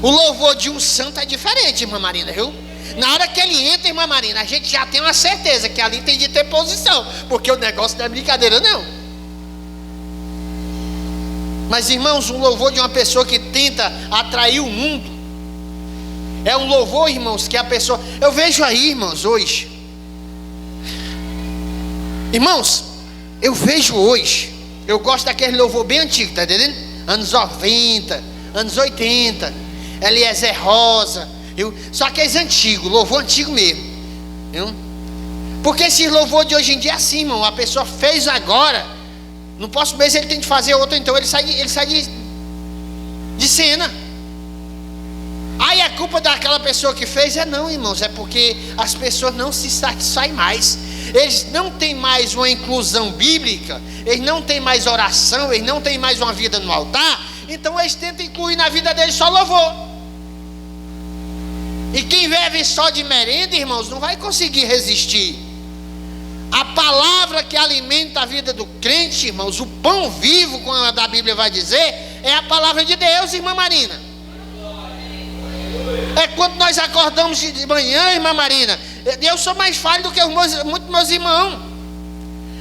O louvor de um santo é diferente, irmã Marina, viu? Na hora que ele entra, irmã Marina, a gente já tem uma certeza que ali tem de ter posição, porque o negócio não é brincadeira não. Mas, irmãos, um louvor de uma pessoa que tenta atrair o mundo é um louvor, irmãos, que a pessoa... Eu vejo aí, irmãos, hoje, irmãos, eu vejo hoje, eu gosto daquele louvor bem antigo, tá entendendo? Anos 90, anos 80, Eliezer Rosa, viu? Só que é antigo, louvor antigo mesmo, viu? Porque esse louvor de hoje em dia é assim, irmão. A pessoa fez agora, no próximo mês ele tem de fazer outro, então ele sai de cena. Aí a culpa daquela pessoa que fez não, irmãos, é porque as pessoas não se satisfazem mais. Eles não têm mais uma inclusão bíblica, eles não têm mais oração, eles não têm mais uma vida no altar. Então eles tentam incluir na vida deles só louvor. E quem vive só de merenda, irmãos, não vai conseguir resistir. A palavra que alimenta a vida do crente, irmãos, o pão vivo, como a da Bíblia vai dizer, é a palavra de Deus, irmã Marina. É quando nós acordamos de manhã, irmã Marina. Eu sou mais falho do que muitos meus irmãos.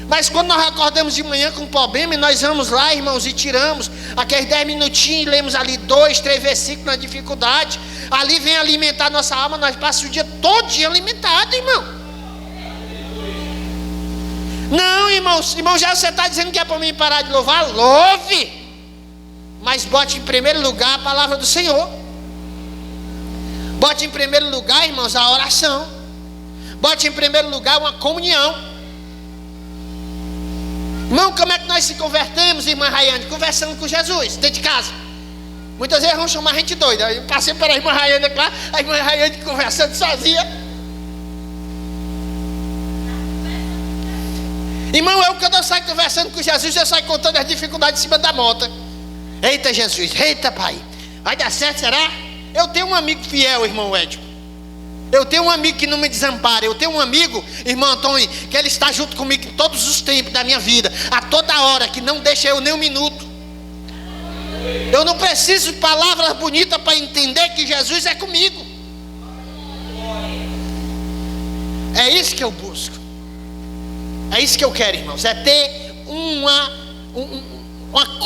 Mas quando nós acordamos de manhã com um problema, e nós vamos lá, irmãos, e tiramos aqueles 10 minutinhos, e lemos ali 2, 3 versículos na dificuldade. Ali vem alimentar nossa alma, nós passamos o dia todo dia alimentado, irmão. Não, irmãos, já você está dizendo que é para mim parar de louvar? Louve! Mas bote em primeiro lugar a palavra do Senhor. Bote em primeiro lugar, irmãos, a oração. Bote em primeiro lugar uma comunhão. Irmão, como é que nós se convertemos, irmã Rayane? Conversando com Jesus, dentro de casa. Muitas vezes vão chamar a gente doida. Eu passei pela irmã Rayane lá, a irmã Rayane conversando sozinha. Irmão, quando eu saio conversando com Jesus, eu saio contando as dificuldades em cima da moto. Eita Jesus, eita Pai, vai dar certo, será? Eu tenho um amigo fiel, irmão Edson. Eu tenho um amigo que não me desampara. Eu tenho um amigo, irmão Antônio, que ele está junto comigo em todos os tempos da minha vida, a toda hora, que não deixa eu nem um minuto. Eu não preciso de palavras bonitas para entender que Jesus é comigo. É isso que eu busco. É isso que eu quero, irmãos. É ter uma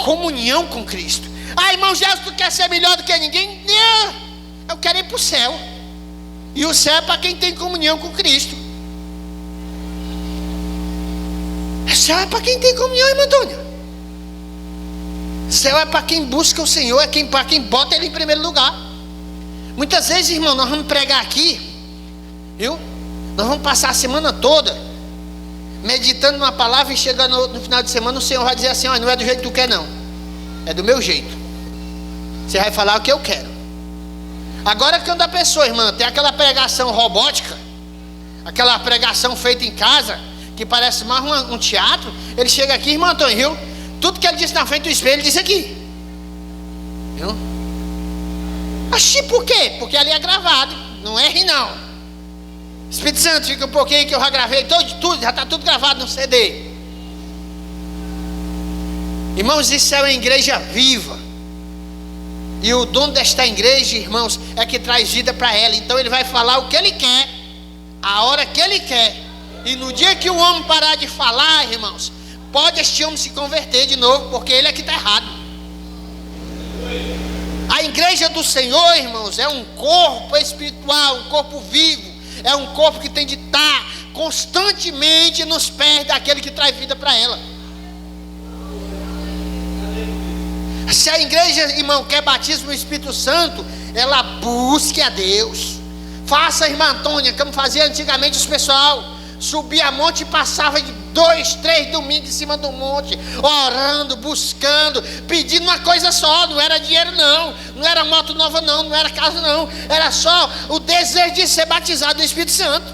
comunhão com Cristo. Ah, irmão Jesus, tu quer ser melhor do que ninguém? Não, eu quero ir para o céu. E o céu é para quem tem comunhão com Cristo. O céu é para quem tem comunhão, irmã Antônia. O céu é para quem busca o Senhor, para quem bota Ele em primeiro lugar. Muitas vezes, irmão, nós vamos pregar aqui, viu? Nós vamos passar a semana toda meditando numa palavra, e chegando no final de semana o Senhor vai dizer assim: olha, não é do jeito que tu quer não, é do meu jeito. Você vai falar o que eu quero. Agora, quando a pessoa, irmã, tem aquela pregação robótica, aquela pregação feita em casa, que parece mais um teatro, ele chega aqui, irmão Antônio, viu? Tudo que ele disse na frente do espelho, ele disse aqui, viu? Achei por quê? Porque ali é gravado, não erre não. Espírito Santo, fica um pouquinho que eu já gravei tudo, já está tudo gravado no CD. Irmãos, isso é uma igreja viva. E o dono desta igreja, irmãos, é que traz vida para ela. Então ele vai falar o que ele quer, a hora que ele quer. E no dia que o homem parar de falar, irmãos, pode este homem se converter de novo, porque ele é que está errado. A igreja do Senhor, irmãos, é um corpo espiritual, um corpo vivo. É um corpo que tem de estar constantemente nos pés daquele que traz vida para ela. Se a igreja, irmão, quer batismo no Espírito Santo, ela busque a Deus. Faça, irmã Antônia, como fazia antigamente os pessoal. Subia a monte e passava de 2, 3 domingos em cima do monte, orando, buscando, pedindo uma coisa só. Não era dinheiro não, não era moto nova não, não era casa não. Era só o desejo de ser batizado no Espírito Santo.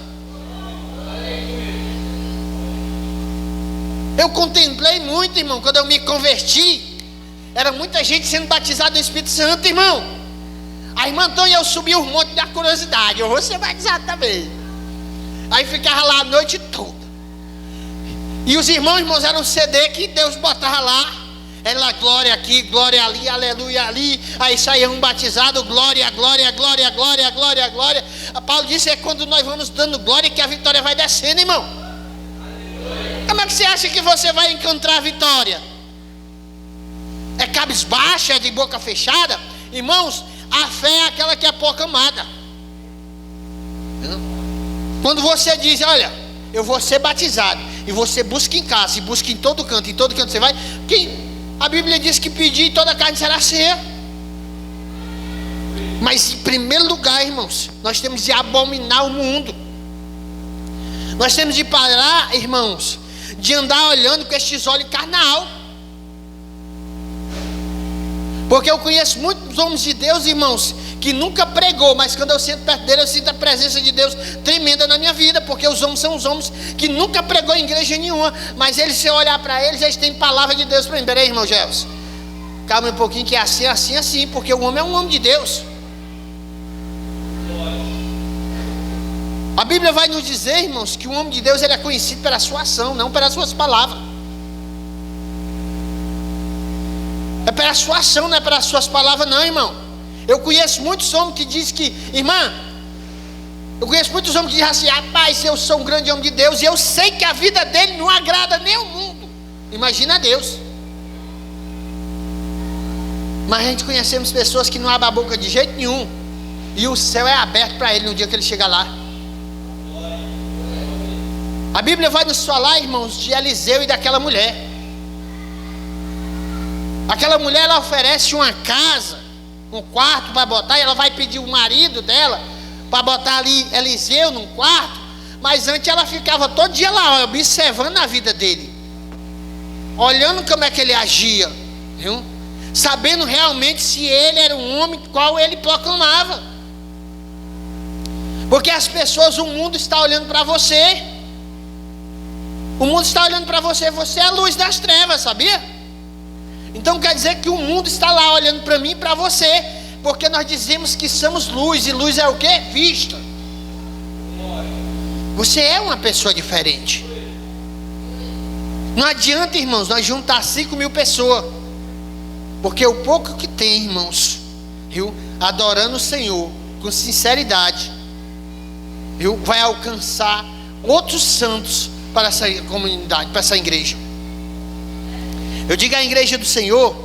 Eu contemplei muito, irmão, quando eu me converti. Era muita gente sendo batizada no Espírito Santo, irmão. A irmã Antônia, eu subi os montes da curiosidade, eu vou ser batizado também. Aí ficava lá a noite toda. E os irmãos, eram um CD que Deus botava lá. Era glória aqui, glória ali, aleluia ali. Aí saía um batizado, glória, glória, glória, glória, glória, glória. A Paulo disse: é quando nós vamos dando glória que a vitória vai descendo, irmão. Como é que você acha que você vai encontrar a vitória? É cabisbaixa, é de boca fechada? Irmãos, a fé é aquela que é pouco amada. Quando você diz: olha, eu vou ser batizado, e você busca em casa, e busca em todo canto você vai. A Bíblia diz que pedir toda a carne será cheia. Mas em primeiro lugar, irmãos, nós temos de abominar o mundo. Nós temos de parar, irmãos, de andar olhando com estes olhos carnal. Porque eu conheço muitos homens de Deus, irmãos, que nunca pregou, mas quando eu sento perto dele, eu sinto a presença de Deus tremenda na minha vida. Porque os homens são os homens que nunca pregou em igreja nenhuma, mas eles, se eu olhar para eles, eles têm palavra de Deus para mim. Peraí, irmão Gelson, calma um pouquinho, que é assim, assim, assim. Porque o homem é um homem de Deus. A Bíblia vai nos dizer, irmãos, que o homem de Deus ele é conhecido pela sua ação, não pelas suas palavras. É pela sua ação, não é pelas suas palavras, não, irmão. Eu conheço muitos homens que dizem que, irmã, eu conheço muitos homens que dizem assim: rapaz, eu sou um grande homem de Deus, e eu sei que a vida dele não agrada nem o mundo. Imagina a Deus. Mas a gente conhecemos pessoas que não abrem a boca de jeito nenhum, e o céu é aberto para ele no dia que ele chegar lá. A Bíblia vai nos falar, irmãos, de Eliseu e daquela mulher. Aquela mulher, ela oferece uma casa, um quarto para botar, e ela vai pedir o marido dela para botar ali Eliseu num quarto. Mas antes ela ficava todo dia lá, observando a vida dele, olhando como é que ele agia, viu? Sabendo realmente se ele era um homem qual ele proclamava. Porque as pessoas, o mundo está olhando para você. O mundo está olhando para você, você é a luz das trevas, sabia? Então quer dizer que o mundo está lá olhando para mim e para você, porque nós dizemos que somos luz, e luz é o quê? Vista. Você é uma pessoa diferente. Não adianta, irmãos, nós juntar 5.000 pessoas, porque o pouco que tem, irmãos, viu, adorando o Senhor com sinceridade, viu, vai alcançar outros santos para essa comunidade, para essa igreja. Eu digo à igreja do Senhor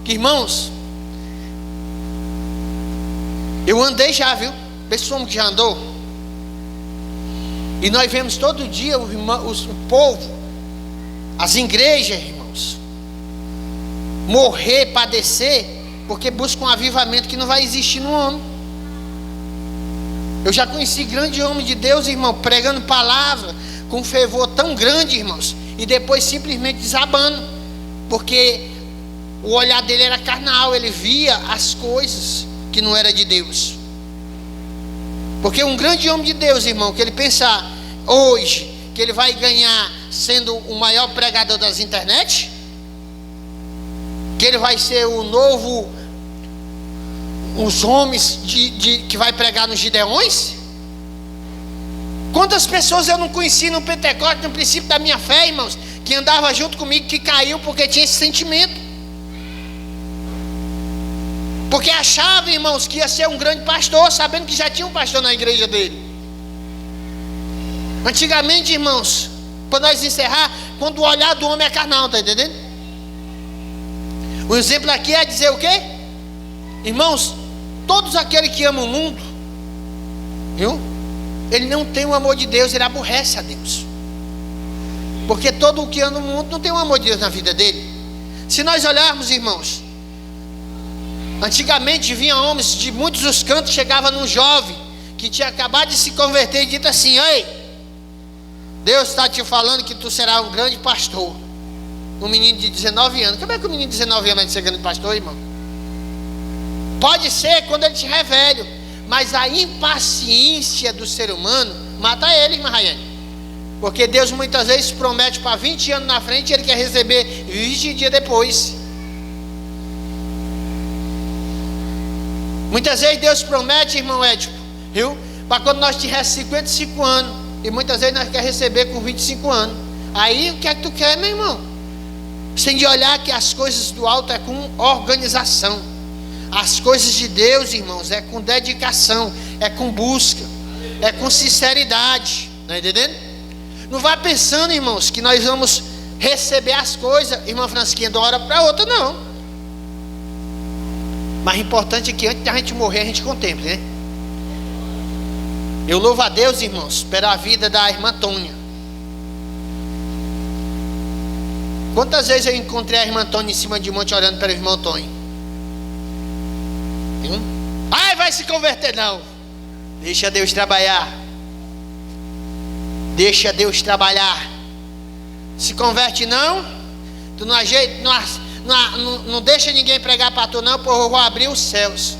que, irmãos, eu andei já, viu? Pessoal que já andou, e nós vemos todo dia o povo, as igrejas, irmãos, morrer, padecer, porque buscam um avivamento que não vai existir no homem. Eu já conheci grande homem de Deus, irmão, pregando palavra com um fervor tão grande, irmãos, e depois simplesmente desabando, porque o olhar dele era carnal, ele via as coisas que não era de Deus. Porque um grande homem de Deus, irmão, que ele pensar hoje que ele vai ganhar sendo o maior pregador das internet, que ele vai ser o novo, os homens que vai pregar nos Gideões. Quantas pessoas eu não conheci no Pentecostes, no princípio da minha fé, irmãos, que andava junto comigo, que caiu porque tinha esse sentimento, porque achava, irmãos, que ia ser um grande pastor, sabendo que já tinha um pastor na igreja dele. Antigamente, irmãos, para nós encerrar, quando o olhar do homem é carnal, está entendendo? O exemplo aqui é dizer o quê? Irmãos, todos aqueles que amam o mundo, viu? Ele não tem o amor de Deus, ele aborrece a Deus. Porque todo o que ama o mundo não tem o amor de Deus na vida dele. Se nós olharmos, irmãos, antigamente vinha homens de muitos dos cantos, chegava num jovem que tinha acabado de se converter e dito assim: ei, Deus está te falando que tu será um grande pastor. Um menino de 19 anos. Como é que o menino de 19 anos vai ser grande pastor, irmão? Pode ser quando ele estiver velho, mas a impaciência do ser humano mata ele, irmã Raiane. Porque Deus muitas vezes promete para 20 anos na frente, ele quer receber 20 dias depois. Muitas vezes Deus promete, irmão Édipo, viu? Para quando nós tivermos 55 anos, e muitas vezes nós queremos receber com 25 anos. Aí o que é que tu quer, meu irmão? Você tem de olhar que as coisas do alto é com organização. As coisas de Deus, irmãos, é com dedicação, é com busca, é com sinceridade. Está entendendo? Não vá pensando, irmãos, que nós vamos receber as coisas, irmã Francisquinha, de uma hora para outra, não. Mas o importante é que antes da gente morrer, a gente contemple, né? Eu louvo a Deus, irmãos, pela vida da irmã Tônia. Quantas vezes eu encontrei a irmã Tônia em cima de um monte orando pelo irmão Tônia? vai se converter não. Deixa Deus trabalhar. Deixa Deus trabalhar. Se converte não, tu não ajeita, não deixa ninguém pregar para tu não, porque eu vou abrir os céus.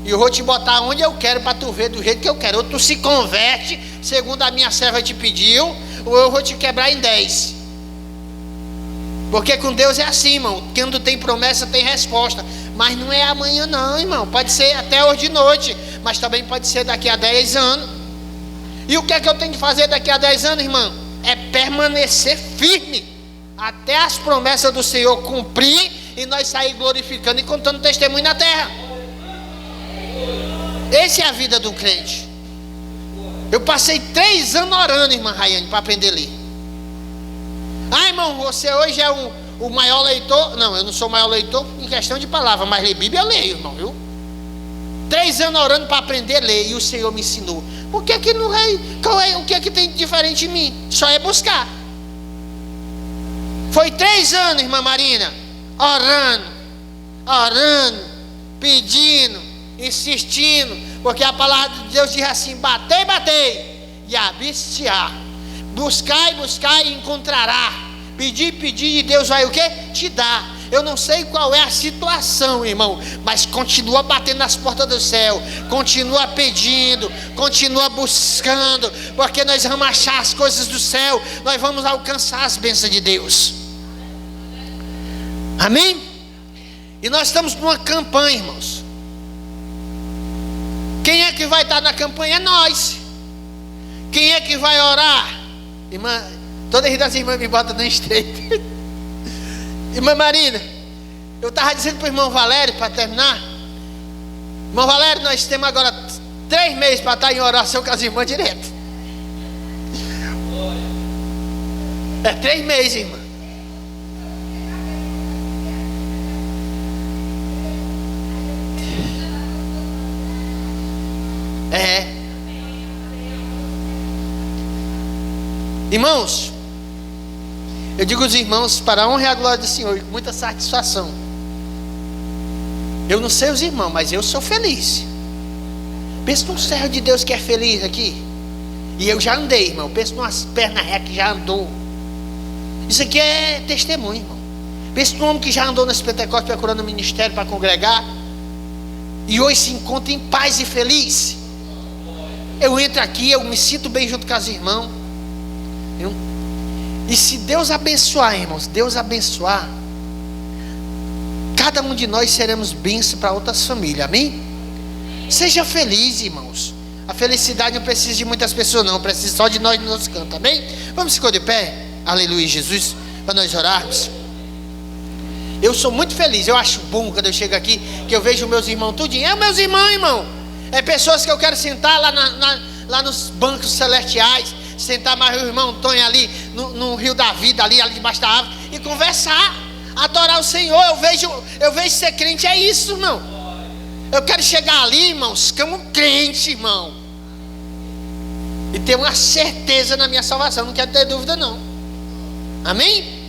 E eu vou te botar onde eu quero para tu ver do jeito que eu quero. Ou tu se converte, segundo a minha serva te pediu, ou eu vou te quebrar em 10. Porque com Deus é assim, irmão. Quando tem promessa, tem resposta. Mas não é amanhã não, irmão. Pode ser até hoje de noite, mas também pode ser daqui a 10 anos. E o que é que eu tenho que fazer daqui a 10 anos, irmão? É permanecer firme até as promessas do Senhor cumprir e nós sair glorificando e contando testemunho na terra. Essa é a vida do crente. Eu passei 3 anos orando, irmã Rayane, para aprender a ler. Ah, irmão, você hoje é o maior leitor. Não, eu não sou o maior leitor em questão de palavra, mas ler Bíblia eu leio, irmão, viu? 3 anos orando para aprender a ler e o Senhor me ensinou. Por que que não é? O que é que tem de diferente em mim? Só é buscar. Foi 3 anos, irmã Marina, orando, pedindo, insistindo, porque a palavra de Deus diz assim: batei, e abrir-se-á. Buscai e encontrará. Pedir, e Deus vai o quê? Te dar. Eu não sei qual é a situação, irmão, mas continua batendo nas portas do céu, continua pedindo, continua buscando, porque nós vamos achar as coisas do céu, nós vamos alcançar as bênçãos de Deus. Amém? E nós estamos numa campanha, irmãos. Quem é que vai estar na campanha? É nós. Quem é que vai orar? Irmã, toda vez das irmãs me botam no estreito. Irmã Marina, eu estava dizendo para o irmão Valério, para terminar. Irmão Valério, nós temos agora 3 meses para estar em oração com as irmãs direto. É 3 meses, irmã. É. Irmãos, eu digo aos irmãos, para a honra e a glória do Senhor, e com muita satisfação. Eu não sei os irmãos, mas eu sou feliz. Pensa num servo de Deus que é feliz aqui. E eu já andei, irmão. Pensa numas pernas ré que já andou. Isso aqui é testemunho, irmão. Pensa num homem que já andou nesse Pentecostes procurando o ministério para congregar, e hoje se encontra em paz e feliz. Eu entro aqui, eu me sinto bem junto com os irmãos. E se Deus abençoar, irmãos, Deus abençoar, cada um de nós seremos bênção para outras famílias, amém? Seja feliz, irmãos. A felicidade não precisa de muitas pessoas não, precisa só de nós no nosso canto, amém? Vamos ficar de pé, aleluia, Jesus, para nós orarmos. Eu sou muito feliz, eu acho bom quando eu chego aqui, que eu vejo meus irmãos tudinho. É meus irmãos, irmão. É pessoas que eu quero sentar lá nos bancos celestiais, sentar mais o irmão Antônio ali no rio da vida, ali debaixo da árvore, e conversar, adorar o Senhor. Eu vejo ser crente é isso, irmão. Eu quero chegar ali, irmãos, como crente, irmão, e ter uma certeza na minha salvação. Não quero ter dúvida não, amém?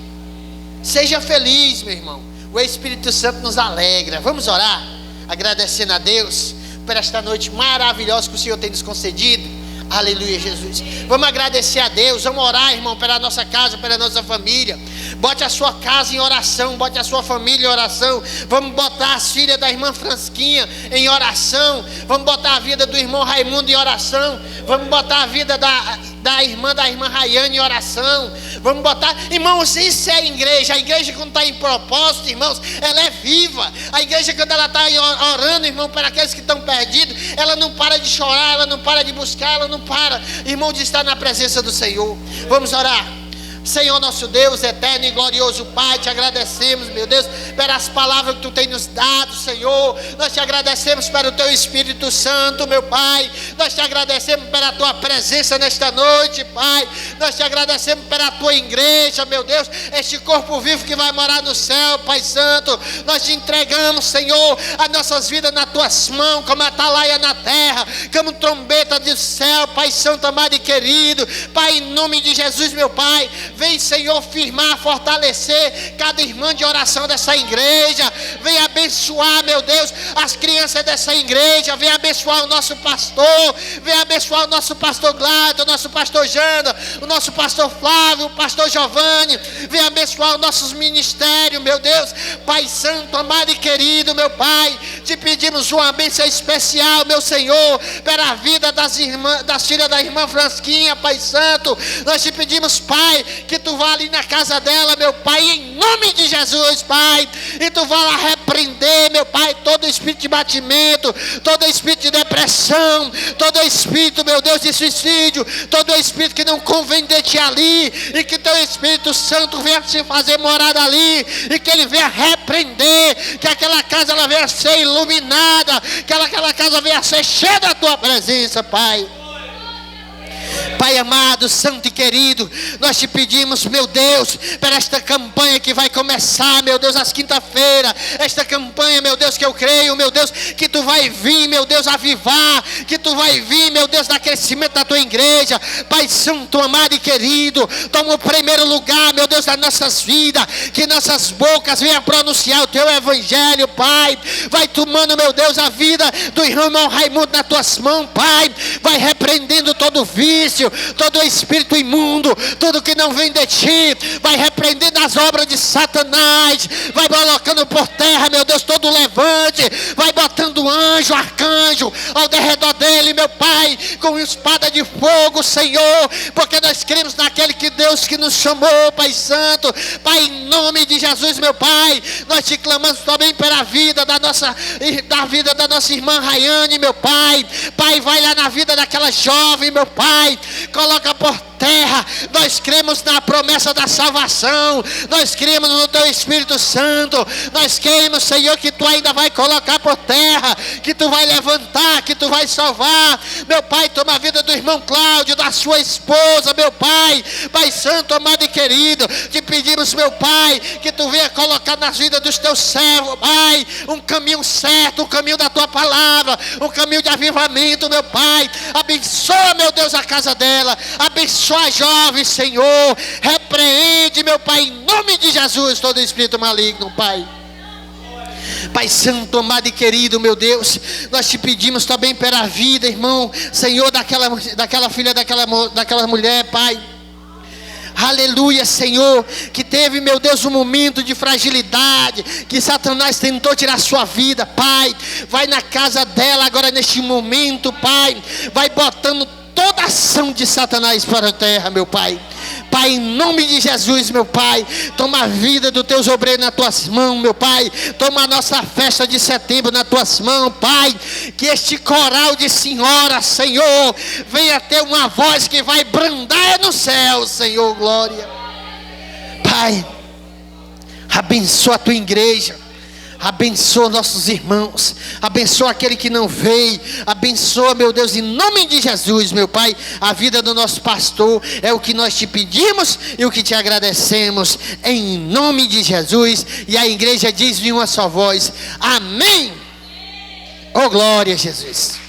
Seja feliz, meu irmão. O Espírito Santo nos alegra. Vamos orar, agradecendo a Deus por esta noite maravilhosa que o Senhor tem nos concedido. Aleluia, Jesus. Vamos agradecer a Deus. Vamos orar, irmão, pela nossa casa, pela nossa família. Bote a sua casa em oração, bote a sua família em oração. Vamos botar as filhas da irmã Fransquinha em oração. Vamos botar a vida do irmão Raimundo em oração. Vamos botar a vida da irmã Rayane em oração. Vamos botar, irmãos, isso é igreja. A igreja quando está em propósito, irmãos, ela é viva. A igreja quando ela está orando, irmão, para aqueles que estão perdidos, ela não para de chorar, ela não para de buscar, ela não para, irmão, de estar na presença do Senhor. Vamos orar. Senhor nosso Deus, eterno e glorioso Pai, te agradecemos, meu Deus, pelas palavras que tu tem nos dado, Senhor. Nós te agradecemos pelo teu Espírito Santo, meu Pai. Nós te agradecemos pela tua presença nesta noite, Pai. Nós te agradecemos pela tua igreja, meu Deus, este corpo vivo que vai morar no céu, Pai Santo. Nós te entregamos, Senhor, as nossas vidas nas tuas mãos, como atalaia na terra, como trombeta do céu, Pai Santo, amado e querido. Pai, em nome de Jesus, meu Pai, vem, Senhor, firmar, fortalecer cada irmã de oração dessa igreja. igreja. Vem abençoar, meu Deus, as crianças dessa igreja. Vem abençoar o nosso pastor. Vem abençoar o nosso pastor Glado, o nosso pastor Jana, o nosso pastor Flávio, o pastor Giovanni. Vem abençoar os nossos ministérios, meu Deus. Pai santo, amado e querido, meu Pai, te pedimos uma bênção especial, meu Senhor, para a vida das irmãs, das filhas da irmã Fransquinha, Pai santo. Nós te pedimos, Pai, que tu vá ali na casa dela, meu Pai, em nome de Jesus, Pai, e tu vá lá repreender, meu Pai, todo espírito de batimento, todo espírito de depressão, todo espírito, meu Deus, de suicídio, todo espírito que não convém de ti ali, e que teu Espírito Santo venha se fazer morada ali, e que ele venha repreender, que aquela casa ela venha ser iluminada, que aquela casa venha ser cheia da tua presença, Pai. Pai amado, santo e querido, nós te pedimos, meu Deus, para esta campanha que vai começar, meu Deus, às quinta-feira, esta campanha, meu Deus, que eu creio, meu Deus, que tu vai vir, meu Deus, avivar, que tu vai vir, meu Deus, dar crescimento da tua igreja. Pai santo, amado e querido, toma o primeiro lugar, meu Deus, das nossas vidas, que nossas bocas venham pronunciar o teu evangelho, Pai. Vai tomando, meu Deus, a vida do irmão Raimundo nas tuas mãos, Pai. Vai repreendendo todo vício, todo espírito imundo, tudo que não vem de ti, vai repreendendo as obras de Satanás, vai colocando por terra, meu Deus, todo levante, vai botando anjo, arcanjo ao derredor dele, meu Pai, com espada de fogo, Senhor, porque nós cremos naquele que Deus que nos chamou, Pai santo. Pai, em nome de Jesus, meu Pai, nós te clamamos também pela vida da nossa irmã Rayane, meu Pai. Pai, vai lá na vida daquela jovem, meu Pai, coloca por terra. Nós cremos na promessa da salvação, nós cremos no teu Espírito Santo, nós cremos, Senhor, que tu ainda vai colocar por terra, que tu vai levantar, que tu vai salvar, meu Pai. Toma a vida do irmão Cláudio, da sua esposa, meu Pai. Pai santo, amado e querido, te pedimos, meu Pai, que tu venha colocar nas vidas dos teus servos, Pai, um caminho certo, um caminho da tua palavra, um caminho de avivamento, meu Pai. Abençoa, meu Deus, a casa dela, abençoa a jovem, Senhor. Repreende, meu Pai, em nome de Jesus, todo espírito maligno, Pai. Pai santo, amado e querido, meu Deus, nós te pedimos também pela vida, irmão, Senhor, daquela filha, daquela mulher, Pai. Aleluia, Senhor, que teve, meu Deus, um momento de fragilidade, que Satanás tentou tirar sua vida, Pai. Vai na casa dela agora neste momento, Pai. Vai botando toda a ação de Satanás para a terra, meu Pai. Pai, em nome de Jesus, meu Pai, toma a vida dos teus obreiros nas tuas mãos, meu Pai. Toma a nossa festa de setembro nas tuas mãos, Pai. Que este coral de senhora, Senhor, venha ter uma voz que vai brandar no céu, Senhor, glória. Pai, abençoa a tua igreja. Abençoa nossos irmãos, abençoa aquele que não veio, abençoa, meu Deus, em nome de Jesus, meu Pai, a vida do nosso pastor. É o que nós te pedimos e o que te agradecemos, em nome de Jesus. E a igreja diz em uma só voz: amém. Oh glória a Jesus.